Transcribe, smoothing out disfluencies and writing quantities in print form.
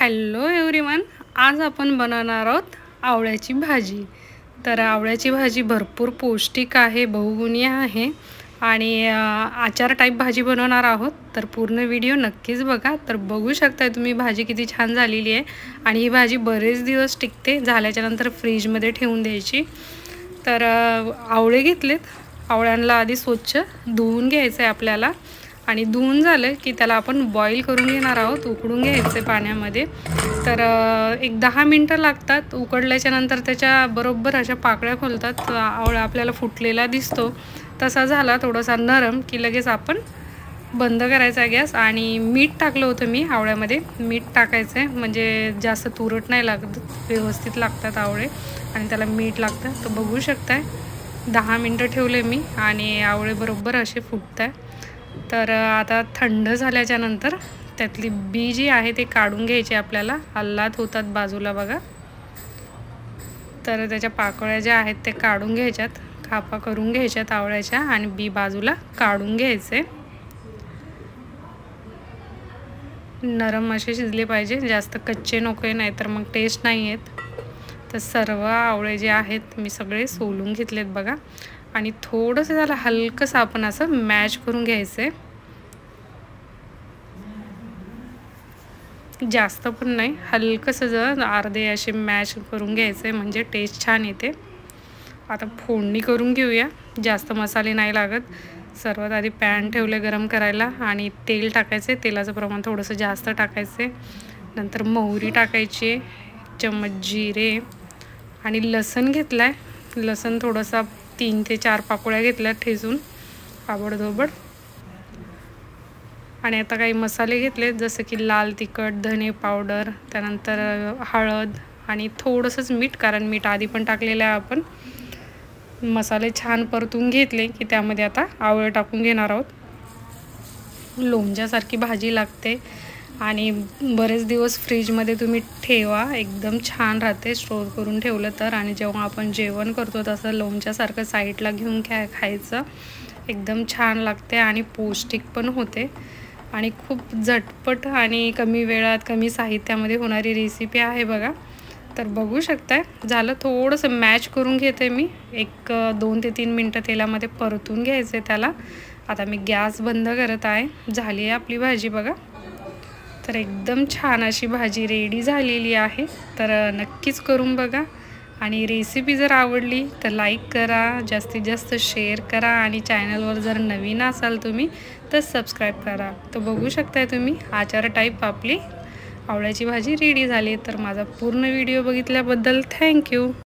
Hello everyone, आज आपण बनवणार आहोत आवळ्याची भाजी। तर आवळ्याची भाजी भरपूर पौष्टिक आहे, बहुगुणीय आहे आणि आचार टाइप भाजी बनवणार आहोत। तर पूर्ण व्हिडिओ नक्कीच बघा। तर बघू शकता तुम्ही भाजी किती छान झालेली आहे आणि ही भाजी बरेच दिवस टिकते, झाल्याच्या नंतर फ्रीज मध्ये ठेवून द्यायची। तर आवळे घेतलेत, आवळ्यांना आधी स्वच्छ धुवून घ्यायचं आहे आपल्याला आणि धुवून झालं की त्याला आपण बॉईल करून घेणार आहोत, उकडून घ्यायचे पाण्यामध्ये। तर एक 10 मिनिटं लागतात। उकडल्याच्या नंतर त्याच्या बरोबर अशा पाकळ्या खोलतात, आवळा आपल्याला फुटलेला दिसतो। तसा झाला थोडासा नरम की लगेच आपण बंद करायचा गॅस। आणि मीठ टाकलं होतं मी आवळ्यामध्ये, मीठ टाकायचं आहे म्हणजे जास्त तुरट नाही लागत, व्यवस्थित लागतात आवळे आणि त्याला मीठ लागतं। तर बघू शकताय 10 मिनिटं ठेवले मी आणि आवळे बरोबर असे फुटतात। तर आता थंड झाल्याच्या नंतर त्यातली बी जी आहे ते काढून घ्यायचे आपल्याला, हल्लात होतात बाजूला बघा। तर त्याच्या पाकळ्या ज्या आहेत ते काढून घ्यायच्यात, खापा करून घ्यायच्यात आवळ्याच्या आणि बी बाजूला काढून घ्यायचे। नरम असे शिजले पाहिजे, जास्त कच्चे नकोय, नाहीतर मग टेस्ट नाही येत। तर सर्व आवळे जे आहेत मी सगळे सोलून घेतलेत बघा आणि थोडंसं त्याला हलकंसं आपण असं मॅश करून घ्यायचं, जास्त पण नाही, हलकंसं जर अर्धे असे मॅश करून घ्यायचे म्हणजे टेस्ट छान येते। आता फोडणी करून घेऊया, जास्त मसाले नाही लागत। सर्वात आधी पॅन ठेवले गरम करायला आणि तेल टाकायचे, तेलाचं प्रमाण थोडंसं जास्त टाकायचे। नंतर मोहरी टाकायची, चम्मच जिरे आणि लसण घेतलाय, लसण थोडासा 3 ते 4 पाकळ्या घेतल्या ठेचून आबडधोबड। आणि आता काही मसाले घेतले जसे की लाल तिखट, धने पावडर, त्यानंतर हळद आणि थोडंसंच मीठ, कारण मीठ आधी पण टाकलेलं आहे आपण। मसाले छान परतून घेतले की त्यामध्ये आता आवळे टाकून घेणार आहोत। लोणच्यासारखी भाजी लागते आणि बरेच दिवस फ्रीजमध्ये तुम्ही ठेवा, एकदम छान राहते स्टोर करून ठेवलं तर। आणि जेव्हा आपण जेवण करतो तसं लोणच्यासारखं साईडला घेऊन खायचं, एकदम छान लागते आणि पौष्टिक पण होते आणि खूप झटपट आणि कमी वेळात कमी साहित्यामध्ये होणारी रेसिपी आहे बघा। तर बघू शकताय झालं, थोडंसं मॅच करून घेते मी, एक 2 ते 3 मिनटं तेलामध्ये परतून घ्यायचे त्याला। आता मी गॅस बंद करत आहे, झाली आहे आपली भाजी बघा। तर एकदम छान अशी भाजी रेडी झालेली आहे। तर नक्कीच करून बघा आणि रेसिपी जर आवडली तर लाईक करा, जास्तीत जास्त शेअर करा आणि चॅनलवर जर नवीन असाल तुम्ही तर सबस्क्राईब करा। तर बघू शकताय तुम्ही आचार टाईप आपली आवळ्याची भाजी रेडी झाली। तर माझा पूर्ण व्हिडिओ बघितल्याबद्दल थँक्यू।